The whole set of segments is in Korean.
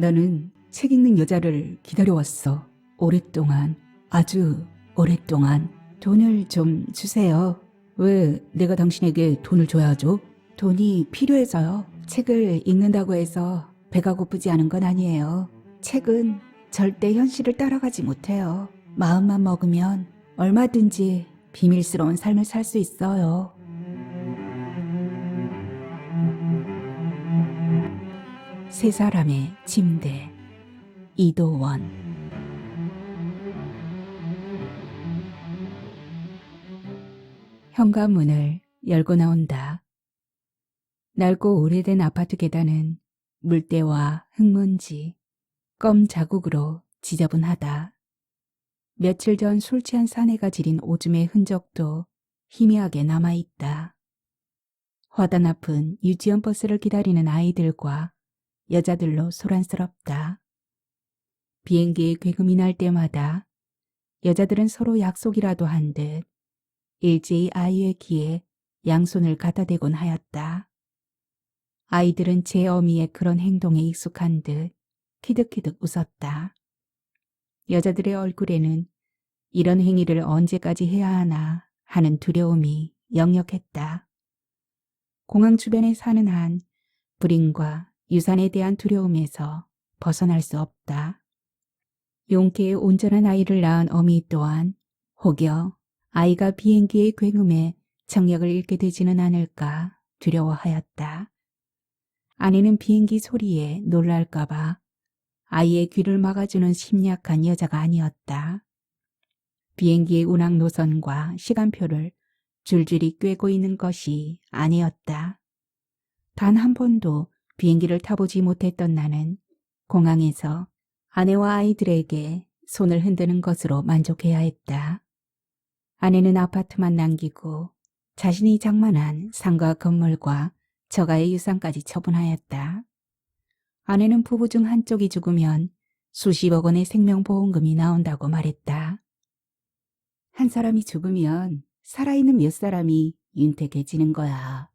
나는 책 읽는 여자를 기다려왔어. 오랫동안, 아주 오랫동안. 돈을 좀 주세요. 왜 내가 당신에게 돈을 줘야 하죠? 돈이 필요해서요. 책을 읽는다고 해서 배가 고프지 않은 건 아니에요. 책은 절대 현실을 따라가지 못해요. 마음만 먹으면 얼마든지 비밀스러운 삶을 살 수 있어요. 세 사람의 침대. 이도원. 현관문을 열고 나온다. 낡고 오래된 아파트 계단은 물때와 흙먼지, 껌 자국으로 지저분하다. 며칠 전 술 취한 사내가 지린 오줌의 흔적도 희미하게 남아있다. 화단 앞은 유치원 버스를 기다리는 아이들과 여자들로 소란스럽다. 비행기에 괴금이 날 때마다 여자들은 서로 약속이라도 한 듯 일제히 아이의 귀에 양손을 갖다 대곤 하였다. 아이들은 제 어미의 그런 행동에 익숙한 듯 키득키득 웃었다. 여자들의 얼굴에는 이런 행위를 언제까지 해야 하나 하는 두려움이 역력했다. 공항 주변에 사는 한 불임과 유산에 대한 두려움에서 벗어날 수 없다. 용케에 온전한 아이를 낳은 어미 또한 혹여 아이가 비행기의 굉음에 정력을 잃게 되지는 않을까 두려워하였다. 아내는 비행기 소리에 놀랄까봐 아이의 귀를 막아주는 심약한 여자가 아니었다. 비행기의 운항 노선과 시간표를 줄줄이 꿰고 있는 것이 아내였다. 단 한 번도 비행기를 타보지 못했던 나는 공항에서 아내와 아이들에게 손을 흔드는 것으로 만족해야 했다. 아내는 아파트만 남기고 자신이 장만한 상가 건물과 저가의 유산까지 처분하였다. 아내는 부부 중 한쪽이 죽으면 수십억 원의 생명보험금이 나온다고 말했다. 한 사람이 죽으면 살아있는 몇 사람이 윤택해지는 거야.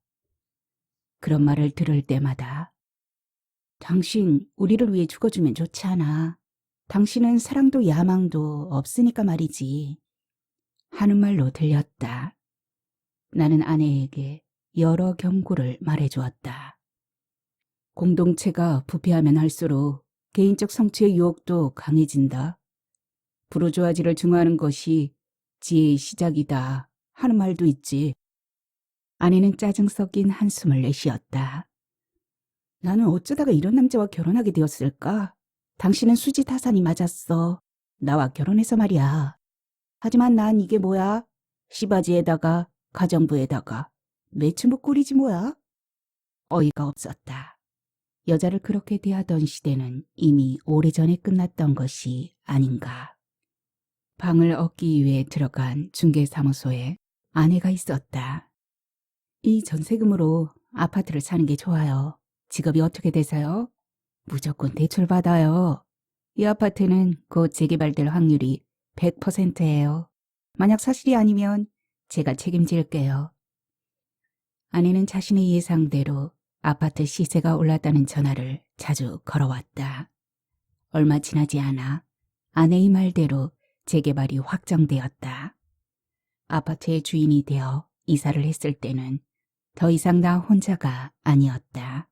그런 말을 들을 때마다 당신 우리를 위해 죽어주면 좋지 않아. 당신은 사랑도 야망도 없으니까 말이지. 하는 말로 들렸다. 나는 아내에게 여러 경고를 말해주었다. 공동체가 부패하면 할수록 개인적 성취의 유혹도 강해진다. 부르주아지를 증오하는 것이 지혜의 시작이다 하는 말도 있지. 아내는 짜증 섞인 한숨을 내쉬었다. 나는 어쩌다가 이런 남자와 결혼하게 되었을까? 당신은 수지 타산이 맞았어. 나와 결혼해서 말이야. 하지만 난 이게 뭐야? 시바지에다가 가정부에다가 매춘부 꼴이지 뭐야? 어이가 없었다. 여자를 그렇게 대하던 시대는 이미 오래전에 끝났던 것이 아닌가. 방을 얻기 위해 들어간 중개사무소에 아내가 있었다. 이 전세금으로 아파트를 사는 게 좋아요. 직업이 어떻게 되세요? 무조건 대출받아요. 이 아파트는 곧 재개발될 확률이 100%예요. 만약 사실이 아니면 제가 책임질게요. 아내는 자신의 예상대로 아파트 시세가 올랐다는 전화를 자주 걸어왔다. 얼마 지나지 않아 아내의 말대로 재개발이 확정되었다. 아파트의 주인이 되어 이사를 했을 때는 더 이상 나 혼자가 아니었다.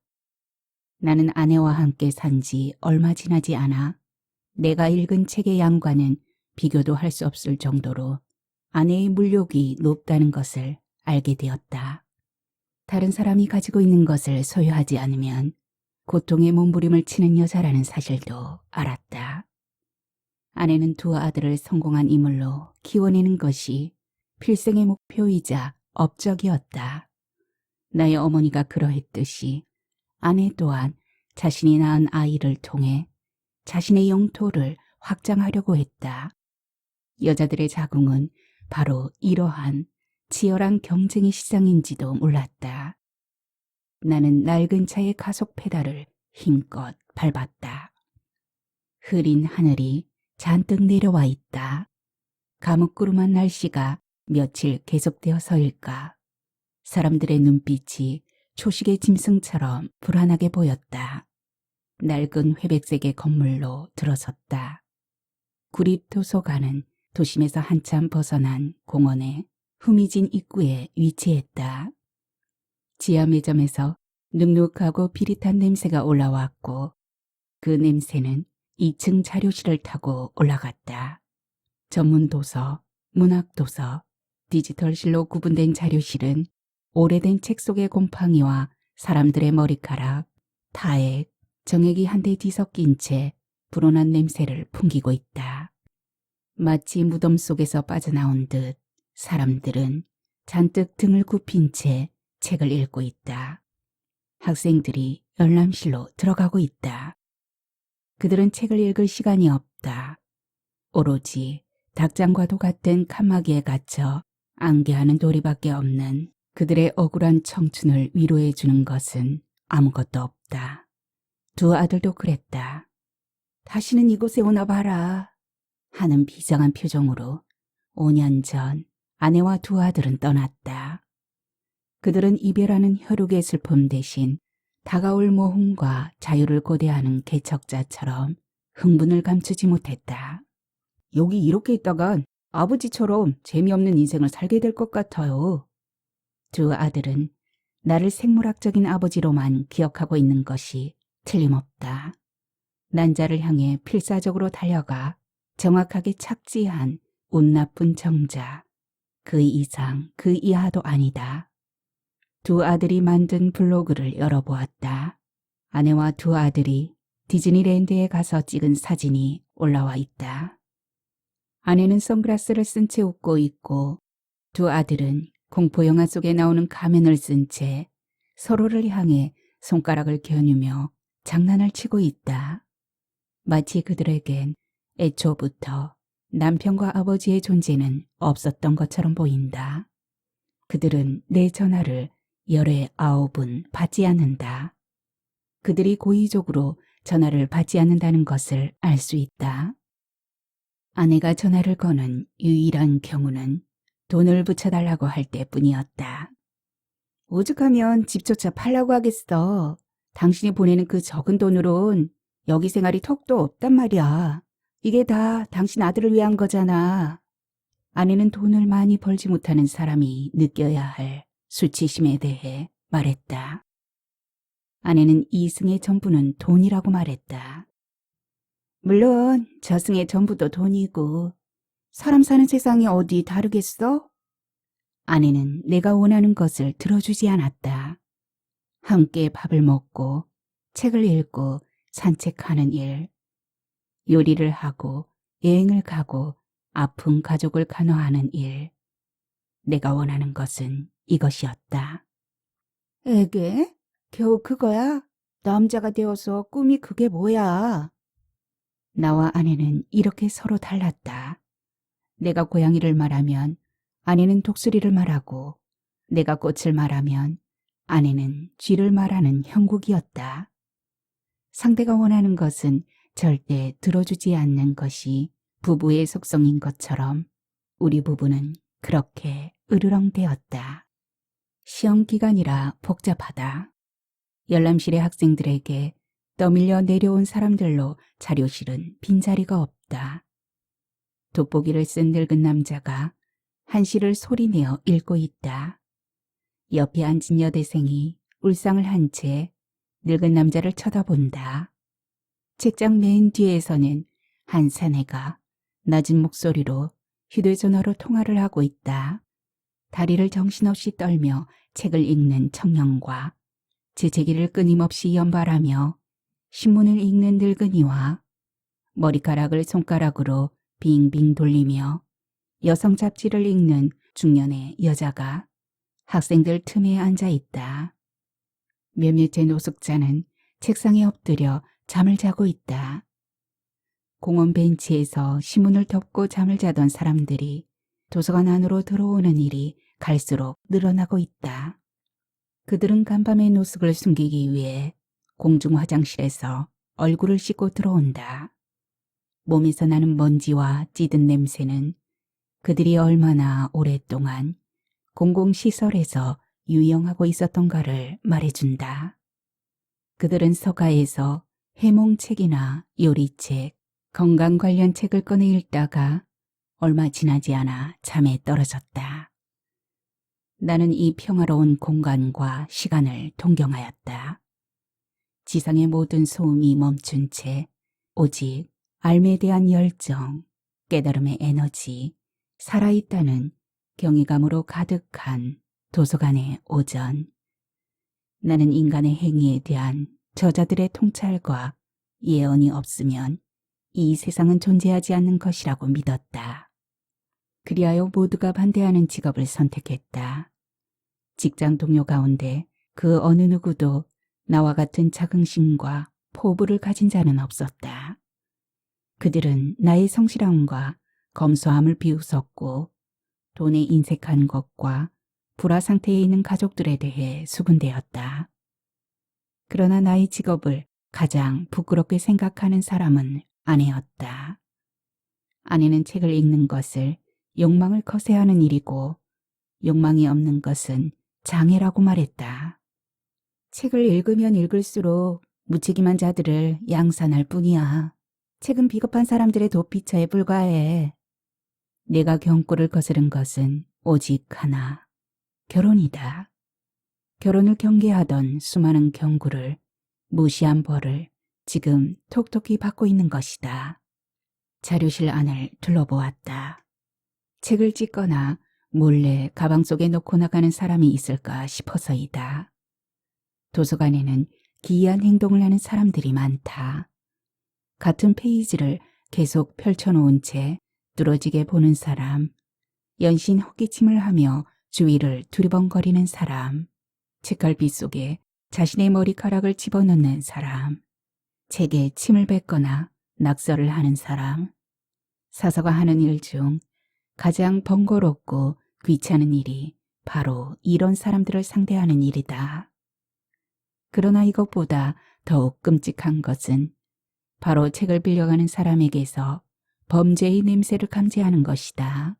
나는 아내와 함께 산 지 얼마 지나지 않아 내가 읽은 책의 양과는 비교도 할 수 없을 정도로 아내의 물욕이 높다는 것을 알게 되었다. 다른 사람이 가지고 있는 것을 소유하지 않으면 고통의 몸부림을 치는 여자라는 사실도 알았다. 아내는 두 아들을 성공한 인물로 키워내는 것이 필생의 목표이자 업적이었다. 나의 어머니가 그러했듯이 아내 또한 자신이 낳은 아이를 통해 자신의 영토를 확장하려고 했다. 여자들의 자궁은 바로 이러한 치열한 경쟁의 시장인지도 몰랐다. 나는 낡은 차의 가속 페달을 힘껏 밟았다. 흐린 하늘이 잔뜩 내려와 있다. 가무구름한 날씨가 며칠 계속되어서일까. 사람들의 눈빛이 초식의 짐승처럼 불안하게 보였다. 낡은 회백색의 건물로 들어섰다. 구립도서관은 도심에서 한참 벗어난 공원의 후미진 입구에 위치했다. 지하 매점에서 눅눅하고 비릿한 냄새가 올라왔고 그 냄새는 2층 자료실을 타고 올라갔다. 전문 도서, 문학 도서, 디지털실로 구분된 자료실은 오래된 책 속의 곰팡이와 사람들의 머리카락, 타액, 정액이 한데 뒤섞인 채 불온한 냄새를 풍기고 있다. 마치 무덤 속에서 빠져나온 듯 사람들은 잔뜩 등을 굽힌 채 책을 읽고 있다. 학생들이 열람실로 들어가고 있다. 그들은 책을 읽을 시간이 없다. 오로지 닭장과도 같은 칸막이에 갇혀 안개하는 도리밖에 없는 그들의 억울한 청춘을 위로해 주는 것은 아무것도 없다. 두 아들도 그랬다. 다시는 이곳에 오나 봐라 하는 비장한 표정으로 5년 전 아내와 두 아들은 떠났다. 그들은 이별하는 혈육의 슬픔 대신 다가올 모험과 자유를 고대하는 개척자처럼 흥분을 감추지 못했다. 여기 이렇게 있다간 아버지처럼 재미없는 인생을 살게 될 것 같아요. 두 아들은 나를 생물학적인 아버지로만 기억하고 있는 것이 틀림없다. 난자를 향해 필사적으로 달려가 정확하게 착지한 운 나쁜 정자. 그 이상 그 이하도 아니다. 두 아들이 만든 블로그를 열어보았다. 아내와 두 아들이 디즈니랜드에 가서 찍은 사진이 올라와 있다. 아내는 선글라스를 쓴 채 웃고 있고 두 아들은 공포영화 속에 나오는 가면을 쓴 채 서로를 향해 손가락을 겨누며 장난을 치고 있다. 마치 그들에겐 애초부터 남편과 아버지의 존재는 없었던 것처럼 보인다. 그들은 내 전화를 열흘 9분 받지 않는다. 그들이 고의적으로 전화를 받지 않는다는 것을 알 수 있다. 아내가 전화를 거는 유일한 경우는 돈을 붙여달라고 할 때뿐이었다. 오죽하면 집조차 팔라고 하겠어. 당신이 보내는 그 적은 돈으론 여기 생활이 턱도 없단 말이야. 이게 다 당신 아들을 위한 거잖아. 아내는 돈을 많이 벌지 못하는 사람이 느껴야 할 수치심에 대해 말했다. 아내는 이승의 전부는 돈이라고 말했다. 물론 저승의 전부도 돈이고 사람 사는 세상이 어디 다르겠어? 아내는 내가 원하는 것을 들어주지 않았다. 함께 밥을 먹고 책을 읽고 산책하는 일, 요리를 하고 여행을 가고 아픈 가족을 간호하는 일. 내가 원하는 것은 이것이었다. 에게? 겨우 그거야? 남자가 되어서 꿈이 그게 뭐야? 나와 아내는 이렇게 서로 달랐다. 내가 고양이를 말하면 아내는 독수리를 말하고 내가 꽃을 말하면 아내는 쥐를 말하는 형국이었다. 상대가 원하는 것은 절대 들어주지 않는 것이 부부의 속성인 것처럼 우리 부부는 그렇게 으르렁대었다. 시험 기간이라 복잡하다. 열람실의 학생들에게 떠밀려 내려온 사람들로 자료실은 빈자리가 없다. 돋보기를 쓴 늙은 남자가 한시를 소리내어 읽고 있다. 옆에 앉은 여대생이 울상을 한 채 늙은 남자를 쳐다본다. 책장 맨 뒤에서는 한 사내가 낮은 목소리로 휴대전화로 통화를 하고 있다. 다리를 정신없이 떨며 책을 읽는 청년과 재채기를 끊임없이 연발하며 신문을 읽는 늙은이와 머리카락을 손가락으로 빙빙 돌리며 여성 잡지를 읽는 중년의 여자가 학생들 틈에 앉아 있다. 몇몇의 노숙자는 책상에 엎드려 잠을 자고 있다. 공원 벤치에서 신문을 덮고 잠을 자던 사람들이 도서관 안으로 들어오는 일이 갈수록 늘어나고 있다. 그들은 간밤의 노숙을 숨기기 위해 공중 화장실에서 얼굴을 씻고 들어온다. 몸에서 나는 먼지와 찌든 냄새는 그들이 얼마나 오랫동안 공공시설에서 유영하고 있었던가를 말해준다. 그들은 서가에서 해몽책이나 요리책, 건강 관련 책을 꺼내 읽다가 얼마 지나지 않아 잠에 떨어졌다. 나는 이 평화로운 공간과 시간을 동경하였다. 지상의 모든 소음이 멈춘 채 오직 삶에 대한 열정, 깨달음의 에너지, 살아있다는 경외감으로 가득한 도서관의 오전. 나는 인간의 행위에 대한 저자들의 통찰과 예언이 없으면 이 세상은 존재하지 않는 것이라고 믿었다. 그리하여 모두가 반대하는 직업을 선택했다. 직장 동료 가운데 그 어느 누구도 나와 같은 자긍심과 포부를 가진 자는 없었다. 그들은 나의 성실함과 검소함을 비웃었고 돈에 인색한 것과 불화 상태에 있는 가족들에 대해 수군대었다. 그러나 나의 직업을 가장 부끄럽게 생각하는 사람은 아내였다. 아내는 책을 읽는 것을 욕망을 거세하는 일이고 욕망이 없는 것은 장애라고 말했다. 책을 읽으면 읽을수록 무책임한 자들을 양산할 뿐이야. 책은 비겁한 사람들의 도피처에 불과해. 내가 경고를 거스른 것은 오직 하나, 결혼이다. 결혼을 경계하던 수많은 경고를 무시한 벌을 지금 톡톡히 받고 있는 것이다. 자료실 안을 둘러보았다. 책을 찢거나 몰래 가방 속에 넣고 나가는 사람이 있을까 싶어서이다. 도서관에는 기이한 행동을 하는 사람들이 많다. 같은 페이지를 계속 펼쳐놓은 채 뚫어지게 보는 사람, 연신 헛기침을 하며 주위를 두리번거리는 사람, 책갈피 속에 자신의 머리카락을 집어넣는 사람, 책에 침을 뱉거나 낙서를 하는 사람. 사서가 하는 일 중 가장 번거롭고 귀찮은 일이 바로 이런 사람들을 상대하는 일이다. 그러나 이것보다 더욱 끔찍한 것은 바로 책을 빌려가는 사람에게서 범죄의 냄새를 감지하는 것이다.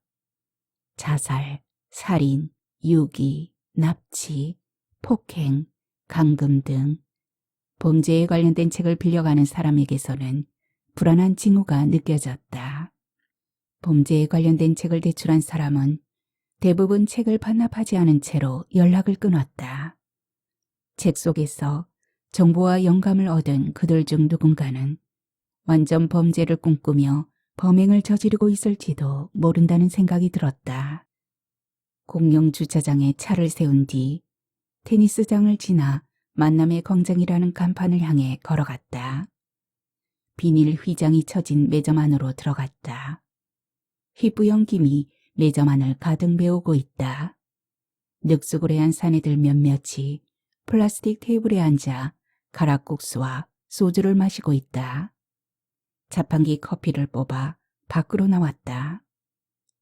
자살, 살인, 유기, 납치, 폭행, 감금 등 범죄에 관련된 책을 빌려가는 사람에게서는 불안한 징후가 느껴졌다. 범죄에 관련된 책을 대출한 사람은 대부분 책을 반납하지 않은 채로 연락을 끊었다. 책 속에서 정보와 영감을 얻은 그들 중 누군가는 완전 범죄를 꿈꾸며 범행을 저지르고 있을지도 모른다는 생각이 들었다. 공영 주차장에 차를 세운 뒤 테니스장을 지나 만남의 광장이라는 간판을 향해 걸어갔다. 비닐 휘장이 쳐진 매점 안으로 들어갔다. 희뿌연 김이 매점 안을 가득 메우고 있다. 늑수구레한 사내들 몇몇이 플라스틱 테이블에 앉아 가락국수와 소주를 마시고 있다. 자판기 커피를 뽑아 밖으로 나왔다.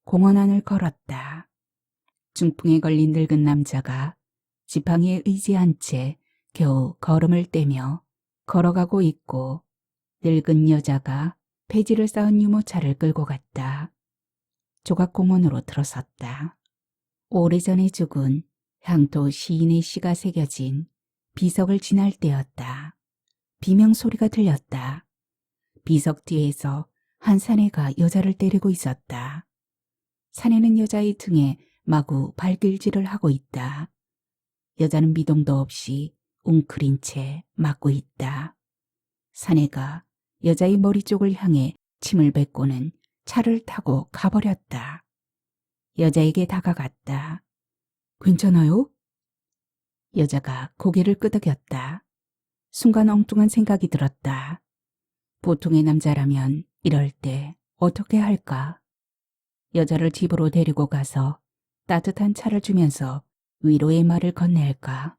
공원 안을 걸었다. 중풍에 걸린 늙은 남자가 지팡이에 의지한 채 겨우 걸음을 떼며 걸어가고 있고 늙은 여자가 폐지를 쌓은 유모차를 끌고 갔다. 조각공원으로 들어섰다. 오래전에 죽은 향토 시인의 시가 새겨진 비석을 지날 때였다. 비명소리가 들렸다. 비석 뒤에서 한 사내가 여자를 때리고 있었다. 사내는 여자의 등에 마구 발길질을 하고 있다. 여자는 미동도 없이 웅크린 채 맞고 있다. 사내가 여자의 머리 쪽을 향해 침을 뱉고는 차를 타고 가버렸다. 여자에게 다가갔다. 괜찮아요? 여자가 고개를 끄덕였다. 순간 엉뚱한 생각이 들었다. 보통의 남자라면 이럴 때 어떻게 할까? 여자를 집으로 데리고 가서 따뜻한 차를 주면서 위로의 말을 건넬까?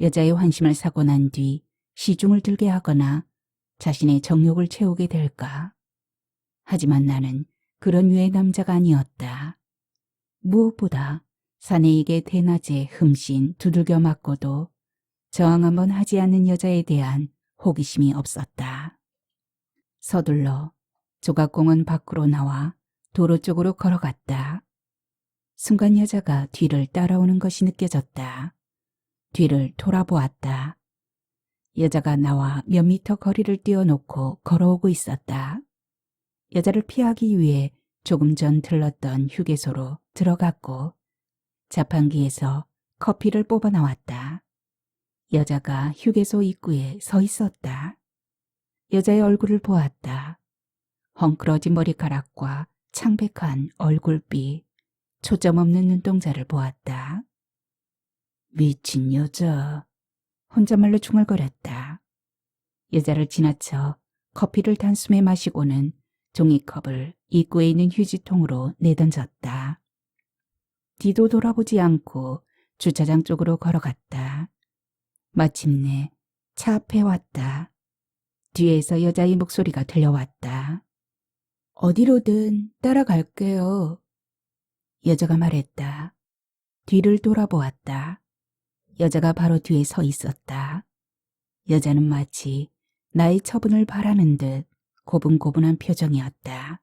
여자의 환심을 사고 난 뒤 시중을 들게 하거나 자신의 정욕을 채우게 될까? 하지만 나는 그런 류의 남자가 아니었다. 무엇보다 사내에게 대낮에 흠씬 두들겨 맞고도 저항 한번 하지 않는 여자에 대한 호기심이 없었다. 서둘러 조각공원 밖으로 나와 도로 쪽으로 걸어갔다. 순간 여자가 뒤를 따라오는 것이 느껴졌다. 뒤를 돌아보았다. 여자가 나와 몇 미터 거리를 띄워놓고 걸어오고 있었다. 여자를 피하기 위해 조금 전 들렀던 휴게소로 들어갔고 자판기에서 커피를 뽑아 나왔다. 여자가 휴게소 입구에 서 있었다. 여자의 얼굴을 보았다. 헝클어진 머리카락과 창백한 얼굴빛, 초점 없는 눈동자를 보았다. 미친 여자. 혼잣말로 중얼거렸다. 여자를 지나쳐 커피를 단숨에 마시고는 종이컵을 입구에 있는 휴지통으로 내던졌다. 뒤도 돌아보지 않고 주차장 쪽으로 걸어갔다. 마침내 차 앞에 왔다. 뒤에서 여자의 목소리가 들려왔다. 어디로든 따라갈게요. 여자가 말했다. 뒤를 돌아보았다. 여자가 바로 뒤에 서 있었다. 여자는 마치 나의 처분을 바라는 듯 고분고분한 표정이었다.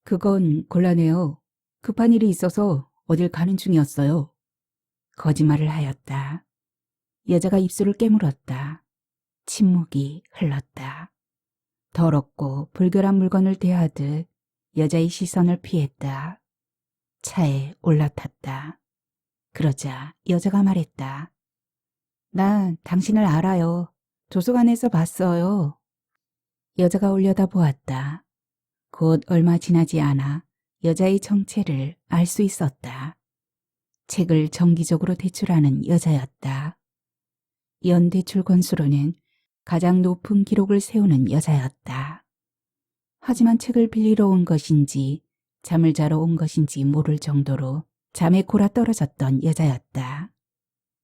그건 곤란해요. 급한 일이 있어서 어딜 가는 중이었어요. 거짓말을 하였다. 여자가 입술을 깨물었다. 침묵이 흘렀다. 더럽고 불결한 물건을 대하듯 여자의 시선을 피했다. 차에 올라탔다. 그러자 여자가 말했다. 난 당신을 알아요. 도서관에서 봤어요. 여자가 올려다보았다. 곧 얼마 지나지 않아 여자의 정체를 알 수 있었다. 책을 정기적으로 대출하는 여자였다. 연대출 건수로는 가장 높은 기록을 세우는 여자였다. 하지만 책을 빌리러 온 것인지 잠을 자러 온 것인지 모를 정도로 잠에 골아 떨어졌던 여자였다.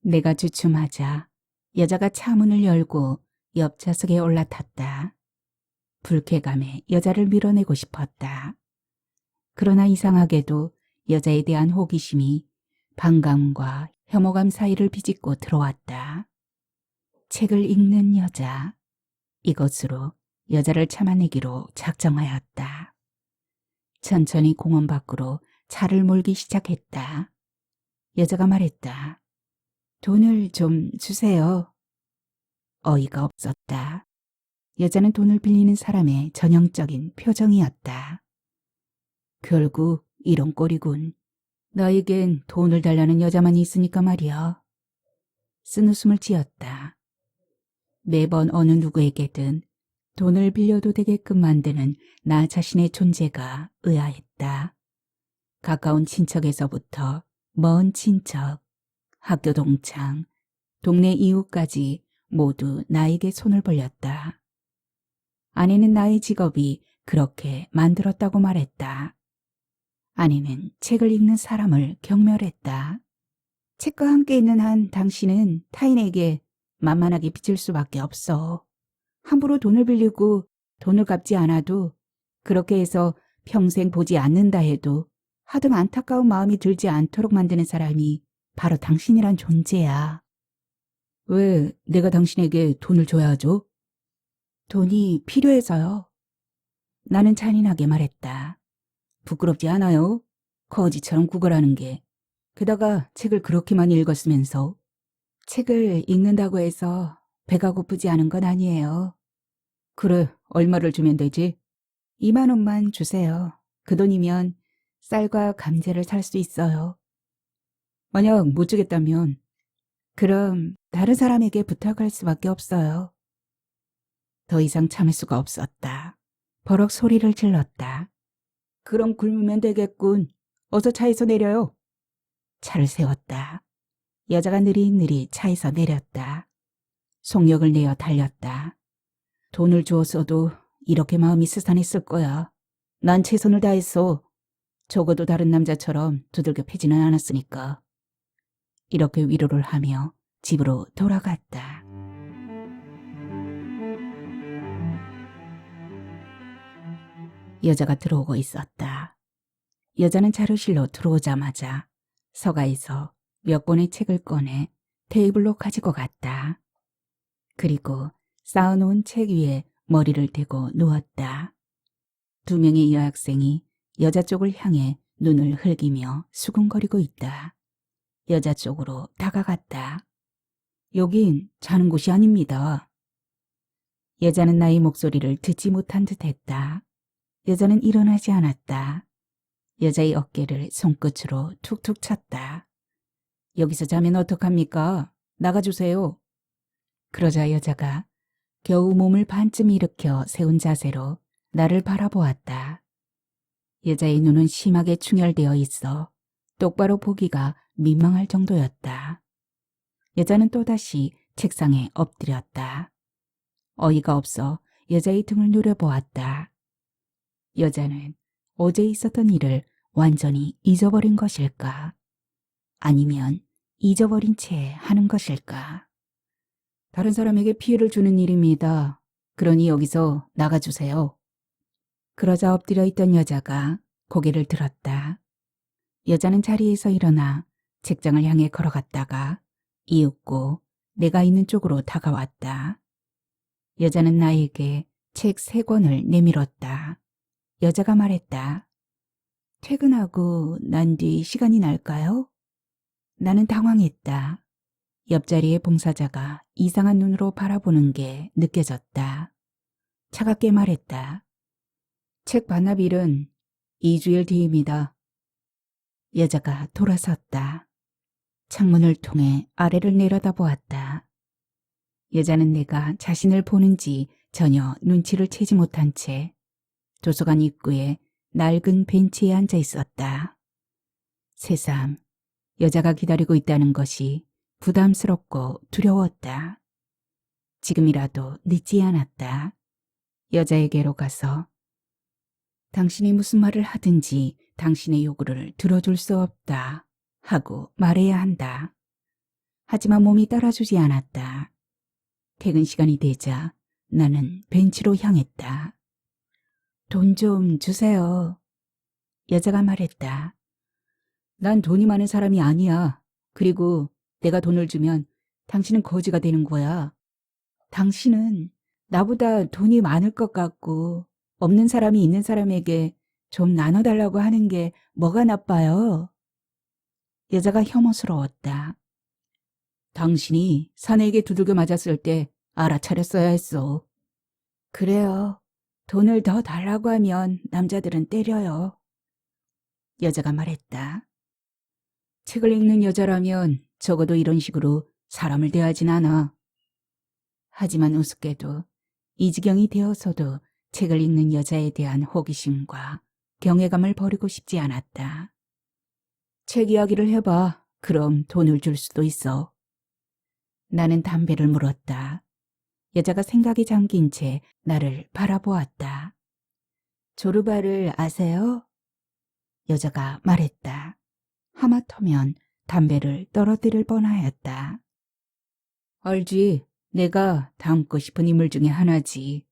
내가 주춤하자 여자가 차 문을 열고 옆 좌석에 올라탔다. 불쾌감에 여자를 밀어내고 싶었다. 그러나 이상하게도 여자에 대한 호기심이 반감과 혐오감 사이를 비집고 들어왔다. 책을 읽는 여자. 이것으로 여자를 참아내기로 작정하였다. 천천히 공원 밖으로 차를 몰기 시작했다. 여자가 말했다. 돈을 좀 주세요. 어이가 없었다. 여자는 돈을 빌리는 사람의 전형적인 표정이었다. 결국 이런 꼴이군. 너에겐 돈을 달라는 여자만 있으니까 말이야. 쓴웃음을 지었다. 매번 어느 누구에게든 돈을 빌려도 되게끔 만드는 나 자신의 존재가 의아했다. 가까운 친척에서부터 먼 친척, 학교 동창, 동네 이웃까지 모두 나에게 손을 벌렸다. 아내는 나의 직업이 그렇게 만들었다고 말했다. 아내는 책을 읽는 사람을 경멸했다. 책과 함께 있는 한 당신은 타인에게 만만하게 빚을 수밖에 없어. 함부로 돈을 빌리고 돈을 갚지 않아도 그렇게 해서 평생 보지 않는다 해도 하등 안타까운 마음이 들지 않도록 만드는 사람이 바로 당신이란 존재야. 왜 내가 당신에게 돈을 줘야 하죠? 돈이 필요해서요. 나는 잔인하게 말했다. 부끄럽지 않아요? 거지처럼 구걸하는 게. 게다가 책을 그렇게 많이 읽었으면서. 책을 읽는다고 해서 배가 고프지 않은 건 아니에요. 그래, 얼마를 주면 되지? 2만 원만 주세요. 그 돈이면 쌀과 감자를 살 수 있어요. 만약 못 주겠다면 그럼 다른 사람에게 부탁할 수밖에 없어요. 더 이상 참을 수가 없었다. 버럭 소리를 질렀다. 그럼 굶으면 되겠군. 어서 차에서 내려요. 차를 세웠다. 여자가 느릿느릿 차에서 내렸다. 속력을 내어 달렸다. 돈을 주었어도 이렇게 마음이 스산했을 거야. 난 최선을 다했어. 적어도 다른 남자처럼 두들겨 패지는 않았으니까. 이렇게 위로를 하며 집으로 돌아갔다. 여자가 들어오고 있었다. 여자는 자료실로 들어오자마자 서가에서 몇 권의 책을 꺼내 테이블로 가지고 갔다. 그리고 쌓아놓은 책 위에 머리를 대고 누웠다. 2명의 여학생이 여자 쪽을 향해 눈을 흘기며 수군거리고 있다. 여자 쪽으로 다가갔다. 여긴 자는 곳이 아닙니다. 여자는 나의 목소리를 듣지 못한 듯 했다. 여자는 일어나지 않았다. 여자의 어깨를 손끝으로 툭툭 쳤다. 여기서 자면 어떡합니까? 나가주세요. 그러자 여자가 겨우 몸을 반쯤 일으켜 세운 자세로 나를 바라보았다. 여자의 눈은 심하게 충혈되어 있어 똑바로 보기가 민망할 정도였다. 여자는 또다시 책상에 엎드렸다. 어이가 없어 여자의 등을 누려보았다. 여자는 어제 있었던 일을 완전히 잊어버린 것일까? 아니면 잊어버린 채 하는 것일까? 다른 사람에게 피해를 주는 일입니다. 그러니 여기서 나가주세요. 그러자 엎드려 있던 여자가 고개를 들었다. 여자는 자리에서 일어나 책장을 향해 걸어갔다가 이윽고 내가 있는 쪽으로 다가왔다. 여자는 나에게 책 3권을 내밀었다. 여자가 말했다. 퇴근하고 난 뒤 시간이 날까요? 나는 당황했다. 옆자리의 봉사자가 이상한 눈으로 바라보는 게 느껴졌다. 차갑게 말했다. 책 반납일은 2주일 뒤입니다. 여자가 돌아섰다. 창문을 통해 아래를 내려다보았다. 여자는 내가 자신을 보는지 전혀 눈치를 채지 못한 채 도서관 입구에 낡은 벤치에 앉아 있었다. 새삼 여자가 기다리고 있다는 것이 부담스럽고 두려웠다. 지금이라도 늦지 않았다. 여자에게로 가서 당신이 무슨 말을 하든지 당신의 요구를 들어줄 수 없다 하고 말해야 한다. 하지만 몸이 따라주지 않았다. 퇴근 시간이 되자 나는 벤치로 향했다. 돈 좀 주세요. 여자가 말했다. 난 돈이 많은 사람이 아니야. 그리고 내가 돈을 주면 당신은 거지가 되는 거야. 당신은 나보다 돈이 많을 것 같고 없는 사람이 있는 사람에게 좀 나눠달라고 하는 게 뭐가 나빠요? 여자가 혐오스러웠다. 당신이 사내에게 두들겨 맞았을 때 알아차렸어야 했어. 그래요. 돈을 더 달라고 하면 남자들은 때려요. 여자가 말했다. 책을 읽는 여자라면 적어도 이런 식으로 사람을 대하진 않아. 하지만 우습게도 이 지경이 되어서도 책을 읽는 여자에 대한 호기심과 경외감을 버리고 싶지 않았다. 책 이야기를 해봐. 그럼 돈을 줄 수도 있어. 나는 담배를 물었다. 여자가 생각에 잠긴 채 나를 바라보았다. 조르바를 아세요? 여자가 말했다. 하마터면 담배를 떨어뜨릴 뻔하였다. 알지. 내가 닮고 싶은 인물 중에 하나지.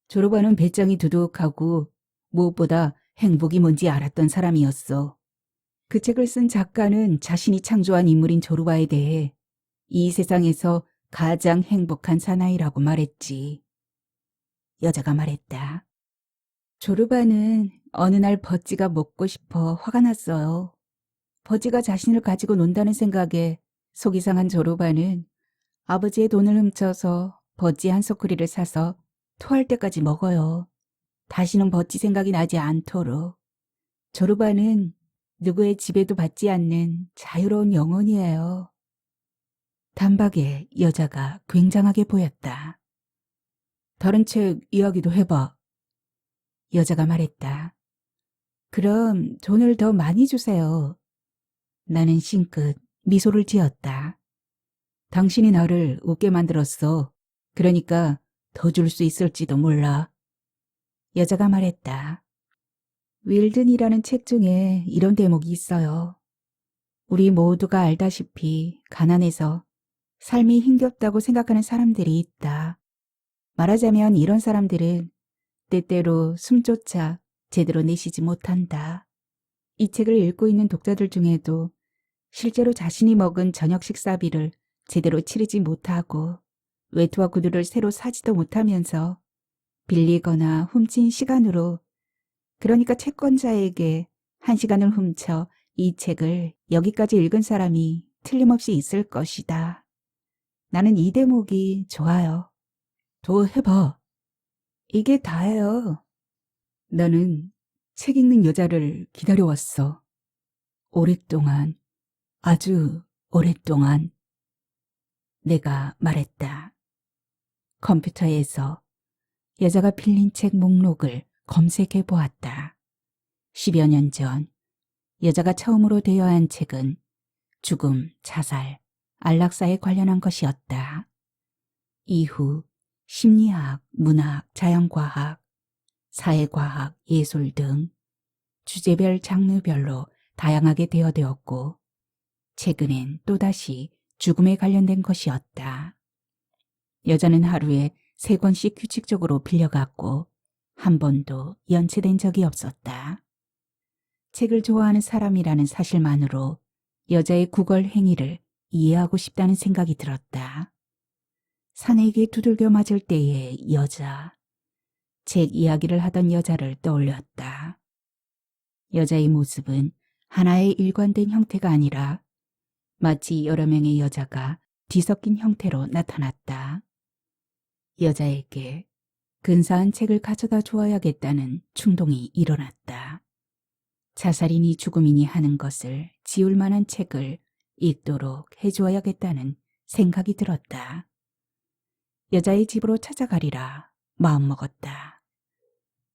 조르바는 배짱이 두둑하고 무엇보다 행복이 뭔지 알았던 사람이었어. 그 책을 쓴 작가는 자신이 창조한 인물인 조르바에 대해 이 세상에서 가장 행복한 사나이라고 말했지. 여자가 말했다. 조르바는 어느 날 버찌가 먹고 싶어 화가 났어요. 버찌가 자신을 가지고 논다는 생각에 속이 상한 조르바는 아버지의 돈을 훔쳐서 버찌 한 소쿠리를 사서 토할 때까지 먹어요. 다시는 버찌 생각이 나지 않도록. 조르바는 누구의 지배도 받지 않는 자유로운 영혼이에요. 단박에 여자가 굉장하게 보였다. 다른 책 이야기도 해봐. 여자가 말했다. 그럼 돈을 더 많이 주세요. 나는 싱긋 미소를 지었다. 당신이 나를 웃게 만들었어. 그러니까 더 줄 수 있을지도 몰라. 여자가 말했다. 윌든이라는 책 중에 이런 대목이 있어요. 우리 모두가 알다시피 가난해서 삶이 힘겹다고 생각하는 사람들이 있다. 말하자면 이런 사람들은 때때로 숨조차 제대로 내쉬지 못한다. 이 책을 읽고 있는 독자들 중에도 실제로 자신이 먹은 저녁 식사비를 제대로 치르지 못하고 외투와 구두를 새로 사지도 못하면서 빌리거나 훔친 시간으로, 그러니까 채권자에게 1시간을 훔쳐 이 책을 여기까지 읽은 사람이 틀림없이 있을 것이다. 나는 이 대목이 좋아요. 더 해봐. 이게 다예요. 나는 책 읽는 여자를 기다려왔어. 오랫동안, 아주 오랫동안. 내가 말했다. 컴퓨터에서 여자가 필린 책 목록을 검색해 보았다. 10여 년 전 여자가 처음으로 대여한 책은 죽음, 자살, 안락사에 관련한 것이었다. 이후 심리학, 문학, 자연과학, 사회과학, 예술 등 주제별 장르별로 다양하게 대여되었고 최근엔 또다시 죽음에 관련된 것이었다. 여자는 하루에 3권씩 규칙적으로 빌려갔고 한 번도 연체된 적이 없었다. 책을 좋아하는 사람이라는 사실만으로 여자의 구걸 행위를 이해하고 싶다는 생각이 들었다. 사내에게 두들겨 맞을 때의 여자, 책 이야기를 하던 여자를 떠올렸다. 여자의 모습은 하나의 일관된 형태가 아니라 마치 여러 명의 여자가 뒤섞인 형태로 나타났다. 여자에게 근사한 책을 가져다 주어야겠다는 충동이 일어났다. 자살이니 죽음이니 하는 것을 지울 만한 책을 읽도록 해주어야겠다는 생각이 들었다. 여자의 집으로 찾아가리라 마음먹었다.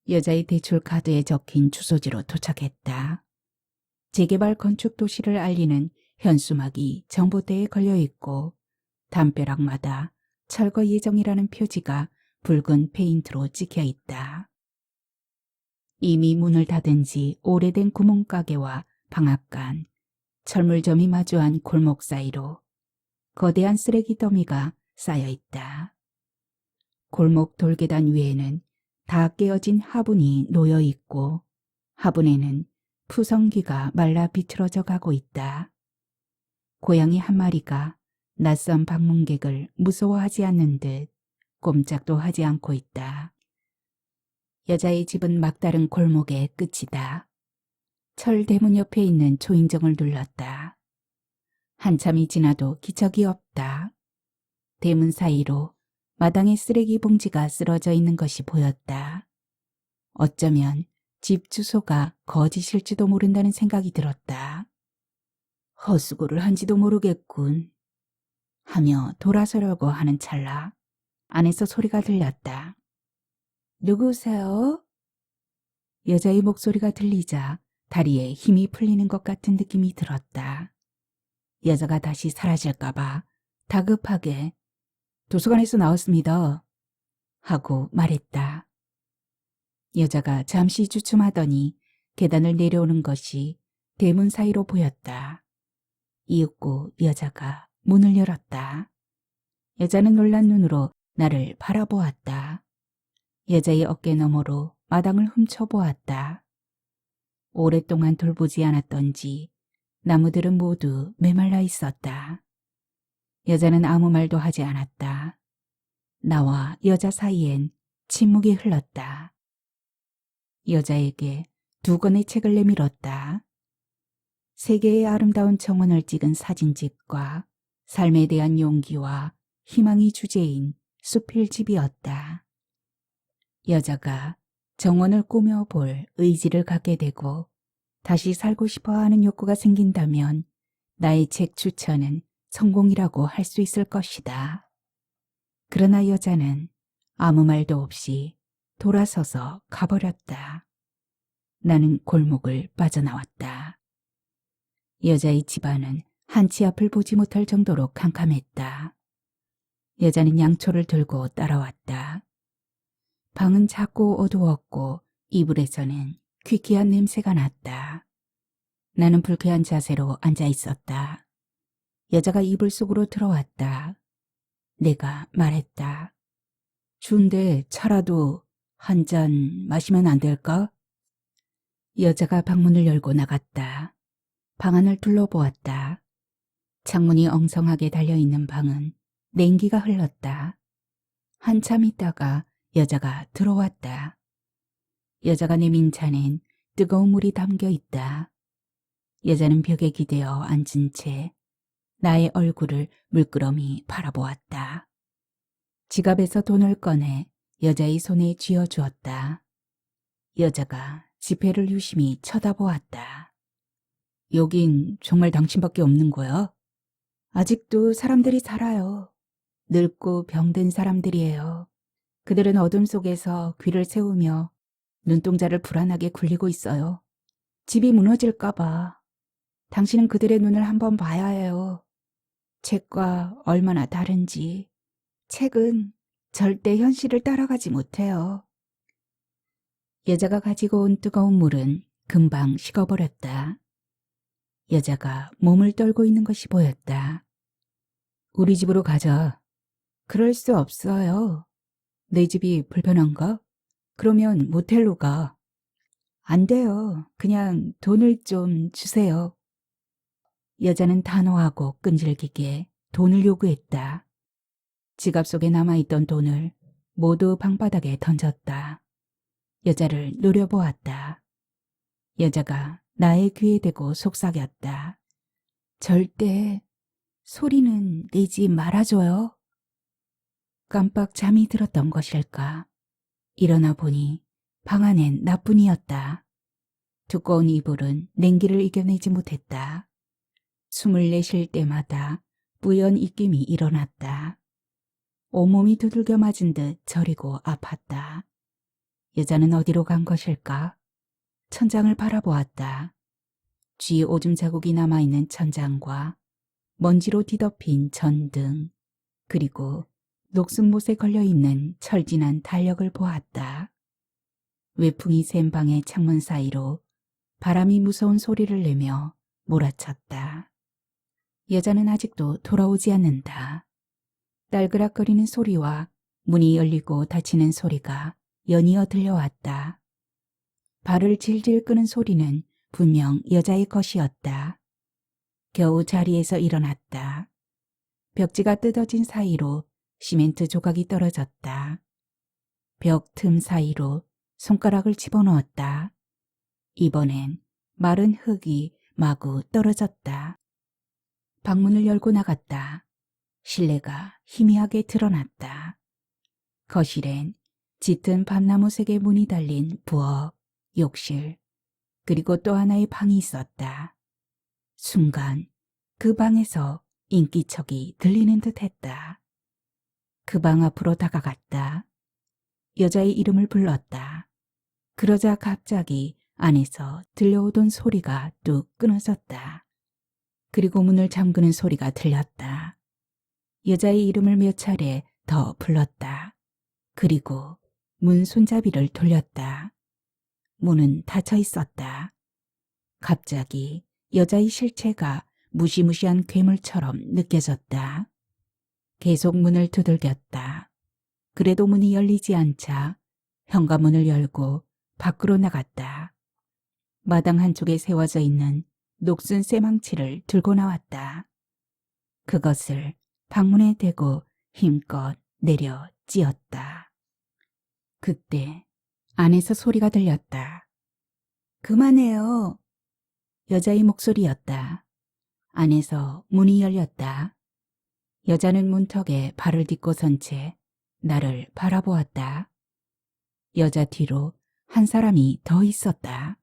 여자의 대출 카드에 적힌 주소지로 도착했다. 재개발 건축 도시를 알리는 현수막이 전봇대에 걸려있고 담벼락마다 철거 예정이라는 표지가 붉은 페인트로 찍혀있다. 이미 문을 닫은 지 오래된 구멍가게와 방앗간, 철물점이 마주한 골목 사이로 거대한 쓰레기 더미가 쌓여있다. 골목 돌계단 위에는 다 깨어진 화분이 놓여있고 화분에는 푸성귀가 말라 비틀어져 가고 있다. 고양이 한 마리가 낯선 방문객을 무서워하지 않는 듯 꼼짝도 하지 않고 있다. 여자의 집은 막다른 골목의 끝이다. 철 대문 옆에 있는 초인종을 눌렀다. 한참이 지나도 기척이 없다. 대문 사이로 마당에 쓰레기 봉지가 쓰러져 있는 것이 보였다. 어쩌면 집 주소가 거짓일지도 모른다는 생각이 들었다. 헛수고를 한지도 모르겠군 하며 돌아서려고 하는 찰나 안에서 소리가 들렸다. 누구세요? 여자의 목소리가 들리자 다리에 힘이 풀리는 것 같은 느낌이 들었다. 여자가 다시 사라질까봐 다급하게 도서관에서 나왔습니다 하고 말했다. 여자가 잠시 주춤하더니 계단을 내려오는 것이 대문 사이로 보였다. 이윽고 여자가 문을 열었다. 여자는 놀란 눈으로 나를 바라보았다. 여자의 어깨 너머로 마당을 훔쳐보았다. 오랫동안 돌보지 않았던지 나무들은 모두 메말라 있었다. 여자는 아무 말도 하지 않았다. 나와 여자 사이엔 침묵이 흘렀다. 여자에게 2권의 책을 내밀었다. 세계의 아름다운 정원을 찍은 사진집과 삶에 대한 용기와 희망이 주제인 수필집이었다. 여자가 정원을 꾸며볼 의지를 갖게 되고 다시 살고 싶어 하는 욕구가 생긴다면 나의 책 추천은 성공이라고 할 수 있을 것이다. 그러나 여자는 아무 말도 없이 돌아서서 가버렸다. 나는 골목을 빠져나왔다. 여자의 집안은 한치 앞을 보지 못할 정도로 캄캄했다. 여자는 양초를 들고 따라왔다. 방은 작고 어두웠고 이불에서는 퀴퀴한 냄새가 났다. 나는 불쾌한 자세로 앉아 있었다. 여자가 이불 속으로 들어왔다. 내가 말했다. 추운데 차라도 한 잔 마시면 안 될까? 여자가 방문을 열고 나갔다. 방 안을 둘러보았다. 창문이 엉성하게 달려있는 방은 냉기가 흘렀다. 한참 있다가 여자가 들어왔다. 여자가 내민 잔엔 뜨거운 물이 담겨 있다. 여자는 벽에 기대어 앉은 채 나의 얼굴을 물끄러미 바라보았다. 지갑에서 돈을 꺼내 여자의 손에 쥐어주었다. 여자가 지폐를 유심히 쳐다보았다. 여긴 정말 당신밖에 없는 거야? 아직도 사람들이 살아요. 늙고 병든 사람들이에요. 그들은 어둠 속에서 귀를 세우며 눈동자를 불안하게 굴리고 있어요. 집이 무너질까 봐. 당신은 그들의 눈을 한번 봐야 해요. 책과 얼마나 다른지. 책은 절대 현실을 따라가지 못해요. 여자가 가지고 온 뜨거운 물은 금방 식어버렸다. 여자가 몸을 떨고 있는 것이 보였다. 우리 집으로 가자. 그럴 수 없어요. 내 집이 불편한가? 그러면 모텔로 가. 안 돼요. 그냥 돈을 좀 주세요. 여자는 단호하고 끈질기게 돈을 요구했다. 지갑 속에 남아있던 돈을 모두 방바닥에 던졌다. 여자를 노려보았다. 여자가 나의 귀에 대고 속삭였다. 절대 소리는 내지 말아줘요. 깜빡 잠이 들었던 것일까. 일어나 보니 방 안엔 나뿐이었다. 두꺼운 이불은 냉기를 이겨내지 못했다. 숨을 내쉴 때마다 뿌연 입김이 일어났다. 온몸이 두들겨 맞은 듯 저리고 아팠다. 여자는 어디로 간 것일까? 천장을 바라보았다. 쥐 오줌 자국이 남아있는 천장과 먼지로 뒤덮인 전등, 그리고 녹슨 못에 걸려있는 철진한 달력을 보았다. 외풍이 센 방의 창문 사이로 바람이 무서운 소리를 내며 몰아쳤다. 여자는 아직도 돌아오지 않는다. 딸그락거리는 소리와 문이 열리고 닫히는 소리가 연이어 들려왔다. 발을 질질 끄는 소리는 분명 여자의 것이었다. 겨우 자리에서 일어났다. 벽지가 뜯어진 사이로 시멘트 조각이 떨어졌다. 벽 틈 사이로 손가락을 집어넣었다. 이번엔 마른 흙이 마구 떨어졌다. 방문을 열고 나갔다. 실내가 희미하게 드러났다. 거실엔 짙은 밤나무색의 문이 달린 부엌, 욕실, 그리고 또 하나의 방이 있었다. 순간 그 방에서 인기척이 들리는 듯 했다. 그 방 앞으로 다가갔다. 여자의 이름을 불렀다. 그러자 갑자기 안에서 들려오던 소리가 뚝 끊어졌다. 그리고 문을 잠그는 소리가 들렸다. 여자의 이름을 몇 차례 더 불렀다. 그리고 문 손잡이를 돌렸다. 문은 닫혀 있었다. 갑자기 여자의 실체가 무시무시한 괴물처럼 느껴졌다. 계속 문을 두들겼다. 그래도 문이 열리지 않자 현관문을 열고 밖으로 나갔다. 마당 한쪽에 세워져 있는 녹슨 쇠망치를 들고 나왔다. 그것을 방문에 대고 힘껏 내려 찧었다. 그때 안에서 소리가 들렸다. 그만해요. 여자의 목소리였다. 안에서 문이 열렸다. 여자는 문턱에 발을 딛고 선 채 나를 바라보았다. 여자 뒤로 한 사람이 더 있었다.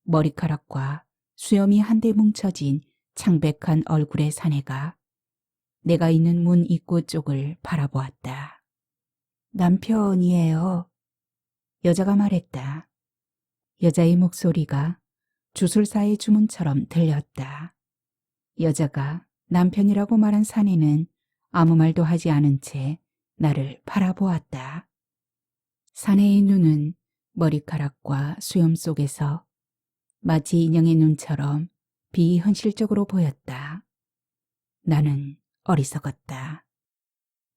머리카락과 수염이 한데 뭉쳐진 창백한 얼굴의 사내가 내가 있는 문 입구 쪽을 바라보았다. 남편이에요. 여자가 말했다. 여자의 목소리가 주술사의 주문처럼 들렸다. 여자가 남편이라고 말한 사내는 아무 말도 하지 않은 채 나를 바라보았다. 사내의 눈은 머리카락과 수염 속에서 마치 인형의 눈처럼 비현실적으로 보였다. 나는 어리석었다.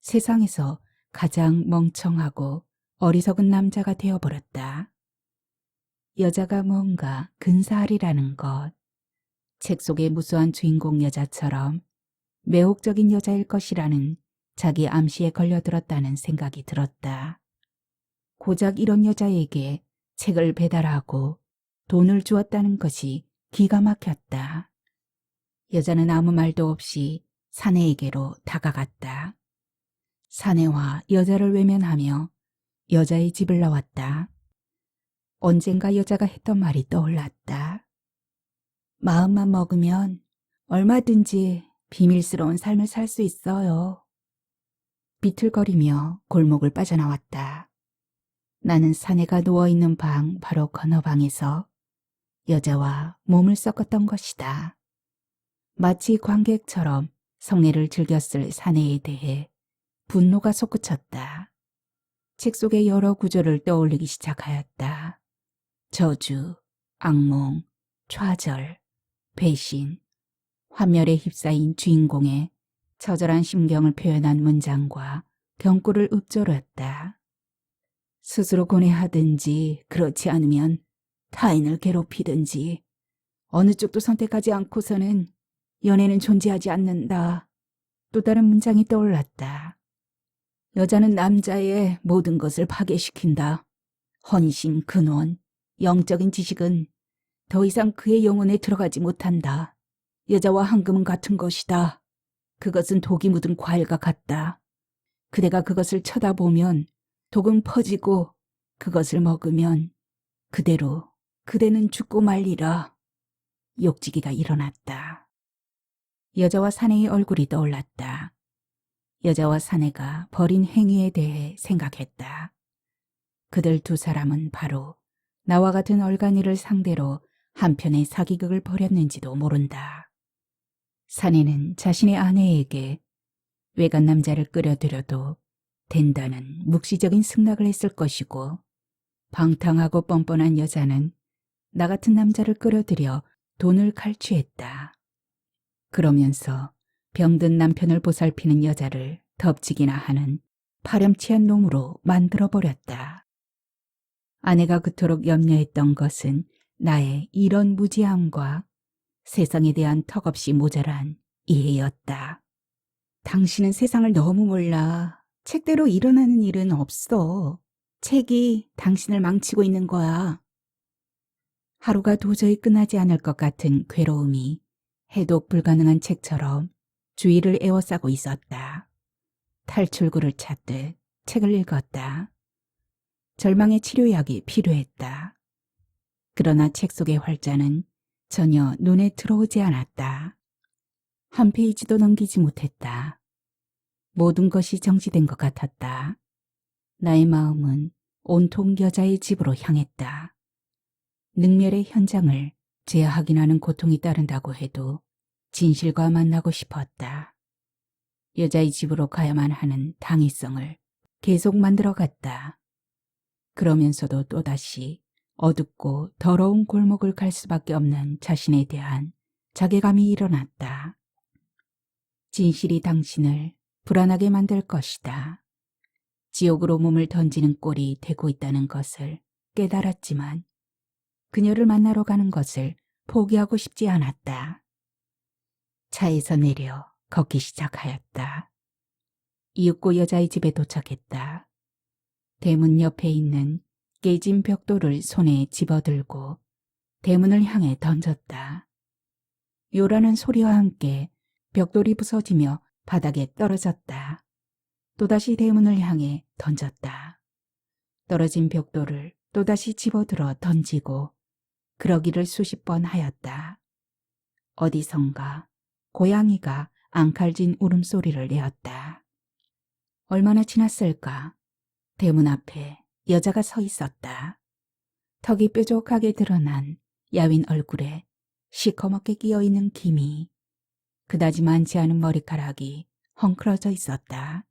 세상에서 가장 멍청하고 어리석은 남자가 되어버렸다. 여자가 뭔가 근사하리라는 것, 책 속의 무수한 주인공 여자처럼 매혹적인 여자일 것이라는 자기 암시에 걸려들었다는 생각이 들었다. 고작 이런 여자에게 책을 배달하고 돈을 주었다는 것이 기가 막혔다. 여자는 아무 말도 없이 사내에게로 다가갔다. 사내와 여자를 외면하며 여자의 집을 나왔다. 언젠가 여자가 했던 말이 떠올랐다. 마음만 먹으면 얼마든지 비밀스러운 삶을 살 수 있어요. 비틀거리며 골목을 빠져나왔다. 나는 사내가 누워있는 방 바로 건너 방에서 여자와 몸을 섞었던 것이다. 마치 관객처럼 성례를 즐겼을 사내에 대해 분노가 솟구쳤다. 책 속의 여러 구절을 떠올리기 시작하였다. 저주, 악몽, 좌절, 배신, 환멸에 휩싸인 주인공의 처절한 심경을 표현한 문장과 경구를 읊조렸다. 스스로 고뇌하든지 그렇지 않으면 타인을 괴롭히든지 어느 쪽도 선택하지 않고서는 연애는 존재하지 않는다. 또 다른 문장이 떠올랐다. 여자는 남자의 모든 것을 파괴시킨다. 헌신, 근원, 영적인 지식은 더 이상 그의 영혼에 들어가지 못한다. 여자와 황금은 같은 것이다. 그것은 독이 묻은 과일과 같다. 그대가 그것을 쳐다보면 독은 퍼지고 그것을 먹으면 그대로 그대는 죽고 말리라. 욕지기가 일어났다. 여자와 사내의 얼굴이 떠올랐다. 여자와 사내가 벌인 행위에 대해 생각했다. 그들 두 사람은 바로 나와 같은 얼간이를 상대로 한편의 사기극을 벌였는지도 모른다. 사내는 자신의 아내에게 외간 남자를 끌어들여도 된다는 묵시적인 승낙을 했을 것이고, 방탕하고 뻔뻔한 여자는 나 같은 남자를 끌어들여 돈을 갈취했다. 그러면서 병든 남편을 보살피는 여자를 덮치기나 하는 파렴치한 놈으로 만들어버렸다. 아내가 그토록 염려했던 것은 나의 이런 무지함과 세상에 대한 턱없이 모자란 이해였다. 당신은 세상을 너무 몰라. 책대로 일어나는 일은 없어. 책이 당신을 망치고 있는 거야. 하루가 도저히 끝나지 않을 것 같은 괴로움이 해독 불가능한 책처럼 주위를 에워싸고 있었다. 탈출구를 찾듯 책을 읽었다. 절망의 치료약이 필요했다. 그러나 책 속의 활자는 전혀 눈에 들어오지 않았다. 한 페이지도 넘기지 못했다. 모든 것이 정지된 것 같았다. 나의 마음은 온통 여자의 집으로 향했다. 능멸의 현장을 재확인하는 고통이 따른다고 해도 진실과 만나고 싶었다. 여자의 집으로 가야만 하는 당위성을 계속 만들어갔다. 그러면서도 또다시 어둡고 더러운 골목을 갈 수밖에 없는 자신에 대한 자괴감이 일어났다. 진실이 당신을 불안하게 만들 것이다. 지옥으로 몸을 던지는 꼴이 되고 있다는 것을 깨달았지만 그녀를 만나러 가는 것을 포기하고 싶지 않았다. 차에서 내려 걷기 시작하였다. 이윽고 여자의 집에 도착했다. 대문 옆에 있는 깨진 벽돌을 손에 집어들고 대문을 향해 던졌다. 요라는 소리와 함께 벽돌이 부서지며 바닥에 떨어졌다. 또다시 대문을 향해 던졌다. 떨어진 벽돌을 또다시 집어들어 던지고 그러기를 수십 번 하였다. 어디선가 고양이가 앙칼진 울음소리를 내었다. 얼마나 지났을까? 대문 앞에 여자가 서 있었다. 턱이 뾰족하게 드러난 야윈 얼굴에 시커멓게 끼어있는 김이, 그다지 많지 않은 머리카락이 헝클어져 있었다.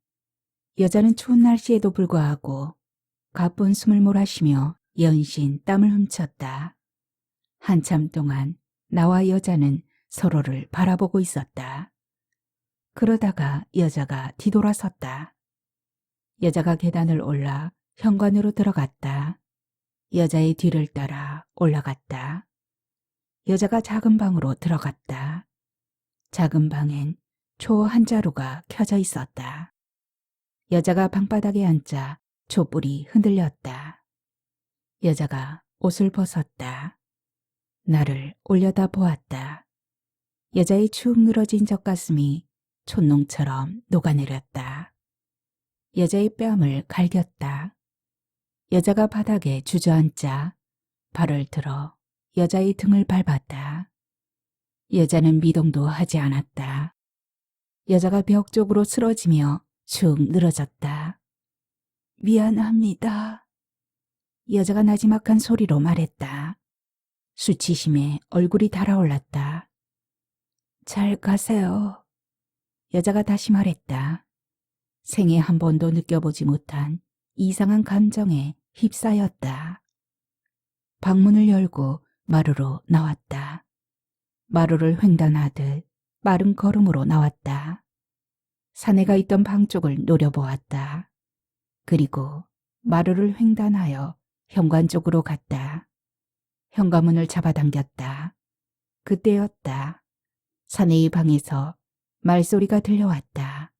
여자는 추운 날씨에도 불구하고 가쁜 숨을 몰아쉬며 연신 땀을 훔쳤다. 한참 동안 나와 여자는 서로를 바라보고 있었다. 그러다가 여자가 뒤돌아섰다. 여자가 계단을 올라 현관으로 들어갔다. 여자의 뒤를 따라 올라갔다. 여자가 작은 방으로 들어갔다. 작은 방엔 초 한 자루가 켜져 있었다. 여자가 방바닥에 앉자 촛불이 흔들렸다. 여자가 옷을 벗었다. 나를 올려다 보았다. 여자의 축 늘어진 젖가슴이 촛농처럼 녹아내렸다. 여자의 뺨을 갈겼다. 여자가 바닥에 주저앉자 발을 들어 여자의 등을 밟았다. 여자는 미동도 하지 않았다. 여자가 벽 쪽으로 쓰러지며 쑥 늘어졌다. 미안합니다. 여자가 나지막한 소리로 말했다. 수치심에 얼굴이 달아올랐다. 잘 가세요. 여자가 다시 말했다. 생애 한 번도 느껴보지 못한 이상한 감정에 휩싸였다. 방문을 열고 마루로 나왔다. 마루를 횡단하듯 빠른 걸음으로 나왔다. 사내가 있던 방 쪽을 노려보았다. 그리고 마루를 횡단하여 현관 쪽으로 갔다. 현관문을 잡아당겼다. 그때였다. 사내의 방에서 말소리가 들려왔다.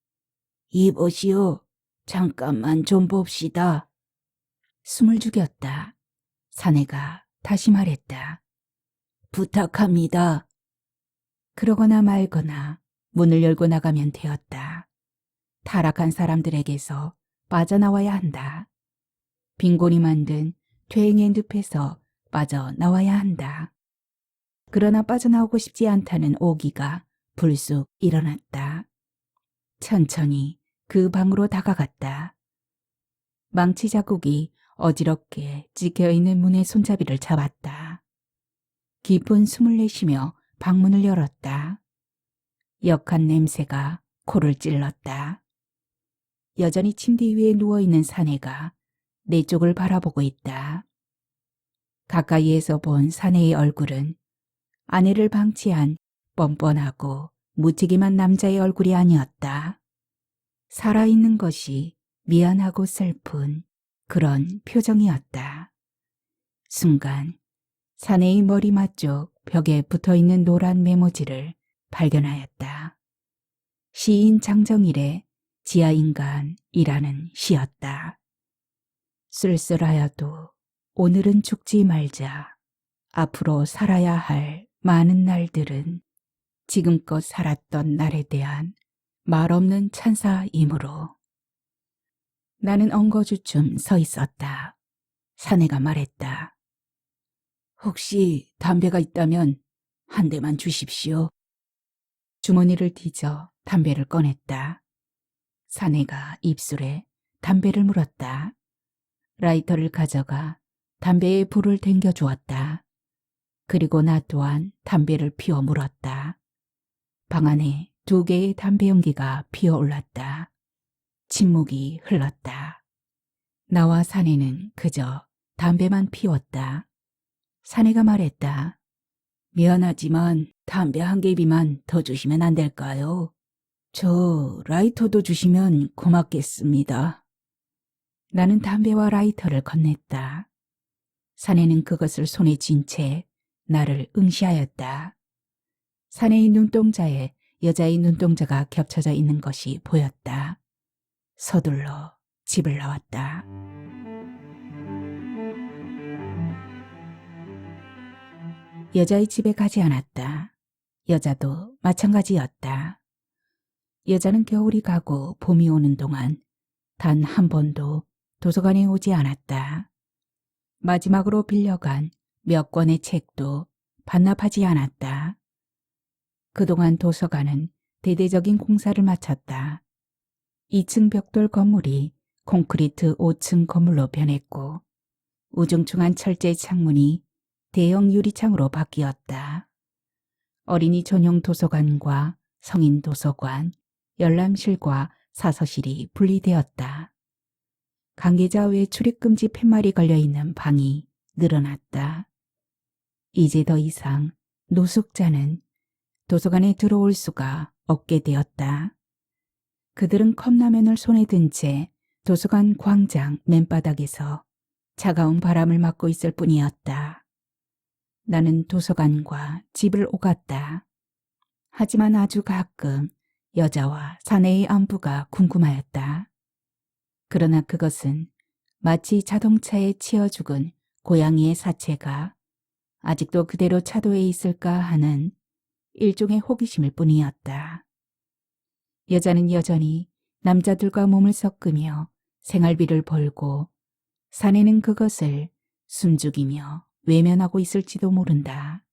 이보시오. 잠깐만 좀 봅시다. 숨을 죽였다. 사내가 다시 말했다. 부탁합니다. 그러거나 말거나 문을 열고 나가면 되었다. 타락한 사람들에게서 빠져나와야 한다. 빈곤이 만든 퇴행의 늪에서 빠져나와야 한다. 그러나 빠져나오고 싶지 않다는 오기가 불쑥 일어났다. 천천히 그 방으로 다가갔다. 망치 자국이 어지럽게 찍혀있는 문의 손잡이를 잡았다. 깊은 숨을 내쉬며 방문을 열었다. 역한 냄새가 코를 찔렀다. 여전히 침대 위에 누워있는 사내가 내 쪽을 바라보고 있다. 가까이에서 본 사내의 얼굴은 아내를 방치한 뻔뻔하고 무책임한 남자의 얼굴이 아니었다. 살아있는 것이 미안하고 슬픈 그런 표정이었다. 순간 사내의 머리맡 쪽 벽에 붙어있는 노란 메모지를 발견하였다. 시인 장정일의 지하인간이라는 시였다. 쓸쓸하여도 오늘은 죽지 말자. 앞으로 살아야 할 많은 날들은 지금껏 살았던 날에 대한 말없는 찬사이므로. 나는 엉거주춤 서 있었다. 사내가 말했다. 혹시 담배가 있다면 한 대만 주십시오. 주머니를 뒤져 담배를 꺼냈다. 사내가 입술에 담배를 물었다. 라이터를 가져가 담배에 불을 댕겨주었다. 그리고 나 또한 담배를 피워 물었다. 방 안에 2개의 담배 연기가 피어올랐다. 침묵이 흘렀다. 나와 사내는 그저 담배만 피웠다. 사내가 말했다. 미안하지만 담배 한 개비만 더 주시면 안 될까요? 저 라이터도 주시면 고맙겠습니다. 나는 담배와 라이터를 건넸다. 사내는 그것을 손에 쥔 채 나를 응시하였다. 사내의 눈동자에 여자의 눈동자가 겹쳐져 있는 것이 보였다. 서둘러 집을 나왔다. 여자의 집에 가지 않았다. 여자도 마찬가지였다. 여자는 겨울이 가고 봄이 오는 동안 단 한 번도 도서관에 오지 않았다. 마지막으로 빌려간 몇 권의 책도 반납하지 않았다. 그동안 도서관은 대대적인 공사를 마쳤다. 2층 벽돌 건물이 콘크리트 5층 건물로 변했고 우중충한 철제 창문이 대형 유리창으로 바뀌었다. 어린이 전용 도서관과 성인 도서관, 열람실과 사서실이 분리되었다. 관계자 외 출입금지 팻말이 걸려있는 방이 늘어났다. 이제 더 이상 노숙자는 도서관에 들어올 수가 없게 되었다. 그들은 컵라면을 손에 든 채 도서관 광장 맨바닥에서 차가운 바람을 맞고 있을 뿐이었다. 나는 도서관과 집을 오갔다. 하지만 아주 가끔 여자와 사내의 안부가 궁금하였다. 그러나 그것은 마치 자동차에 치여 죽은 고양이의 사체가 아직도 그대로 차도에 있을까 하는 일종의 호기심일 뿐이었다. 여자는 여전히 남자들과 몸을 섞으며 생활비를 벌고 사내는 그것을 숨죽이며 외면하고 있을지도 모른다.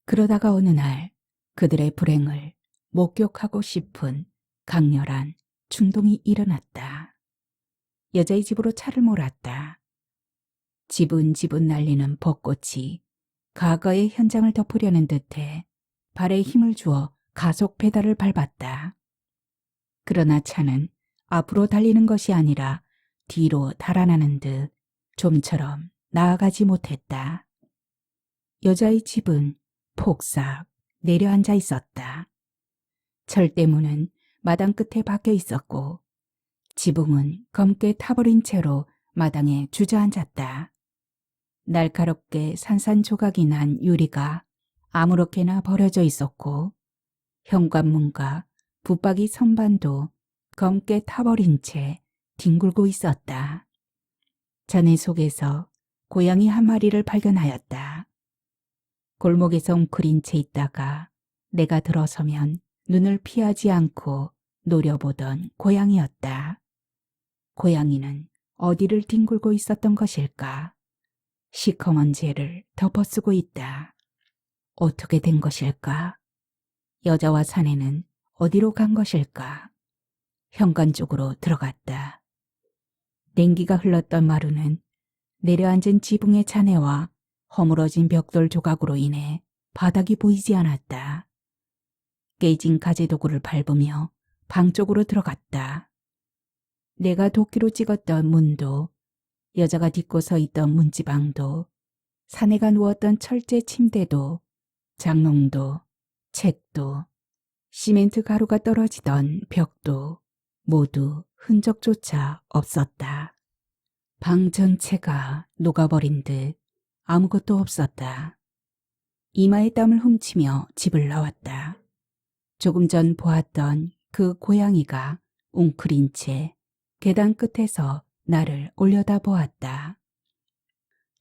그러다가 어느 날 그들의 불행을 목격하고 싶은 강렬한 충동이 일어났다. 여자의 집으로 차를 몰았다. 지분지분 날리는 벚꽃이 과거의 현장을 덮으려는 듯해 발에 힘을 주어 가속 페달을 밟았다. 그러나 차는 앞으로 달리는 것이 아니라 뒤로 달아나는 듯 좀처럼 나아가지 못했다. 여자의 집은 폭삭 내려앉아 있었다. 철대문은 마당 끝에 박혀 있었고 지붕은 검게 타버린 채로 마당에 주저앉았다. 날카롭게 산산조각이 난 유리가 아무렇게나 버려져 있었고 현관문과 붙박이 선반도 검게 타버린 채 뒹굴고 있었다. 자네 속에서 고양이 한 마리를 발견하였다. 골목에서 웅크린 채 있다가 내가 들어서면 눈을 피하지 않고 노려보던 고양이였다. 고양이는 어디를 뒹굴고 있었던 것일까? 시커먼 죄를 덮어쓰고 있다. 어떻게 된 것일까? 여자와 사내는 어디로 간 것일까? 현관 쪽으로 들어갔다. 냉기가 흘렀던 마루는 내려앉은 지붕의 잔해와 허물어진 벽돌 조각으로 인해 바닥이 보이지 않았다. 깨진 가재도구를 밟으며 방 쪽으로 들어갔다. 내가 도끼로 찍었던 문도, 여자가 딛고 서 있던 문지방도, 사내가 누웠던 철제 침대도, 장롱도, 책도, 시멘트 가루가 떨어지던 벽도 모두 흔적조차 없었다. 방 전체가 녹아버린 듯 아무것도 없었다. 이마에 땀을 훔치며 집을 나왔다. 조금 전 보았던 그 고양이가 웅크린 채 계단 끝에서 나를 올려다보았다.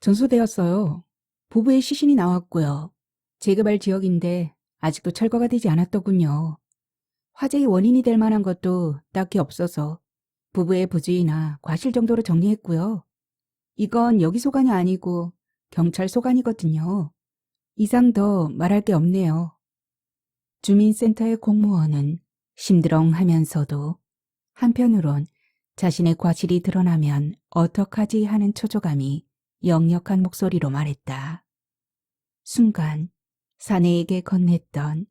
전소되었어요. 부부의 시신이 나왔고요. 재개발 지역인데 아직도 철거가 되지 않았더군요. 화재의 원인이 될 만한 것도 딱히 없어서 부부의 부주의나 과실 정도로 정리했고요. 이건 여기 소관이 아니고 경찰 소관이거든요. 이상 더 말할 게 없네요. 주민센터의 공무원은 심드렁하면서도 한편으론 자신의 과실이 드러나면 어떡하지 하는 초조감이 역력한 목소리로 말했다. 순간 사내에게 건넸던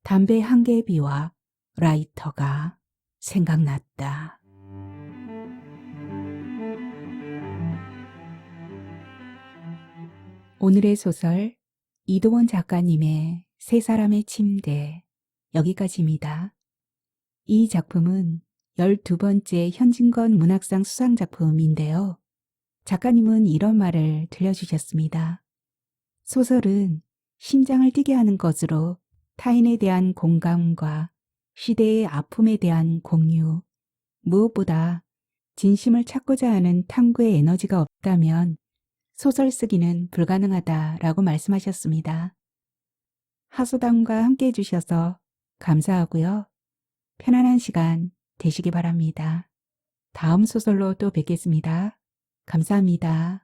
담배 한 개의 비와 라이터가 생각났다. 오늘의 소설 이도원 작가님의 세 사람의 침대 여기까지입니다. 이 작품은 12번째 현진건 문학상 수상작품인데요. 작가님은 이런 말을 들려주셨습니다. 소설은 심장을 뛰게 하는 것으로 타인에 대한 공감과 시대의 아픔에 대한 공유, 무엇보다 진심을 찾고자 하는 탐구의 에너지가 없다면 소설 쓰기는 불가능하다라고 말씀하셨습니다. 하소담과 함께 해주셔서 감사하고요. 편안한 시간 되시기 바랍니다. 다음 소설로 또 뵙겠습니다. 감사합니다.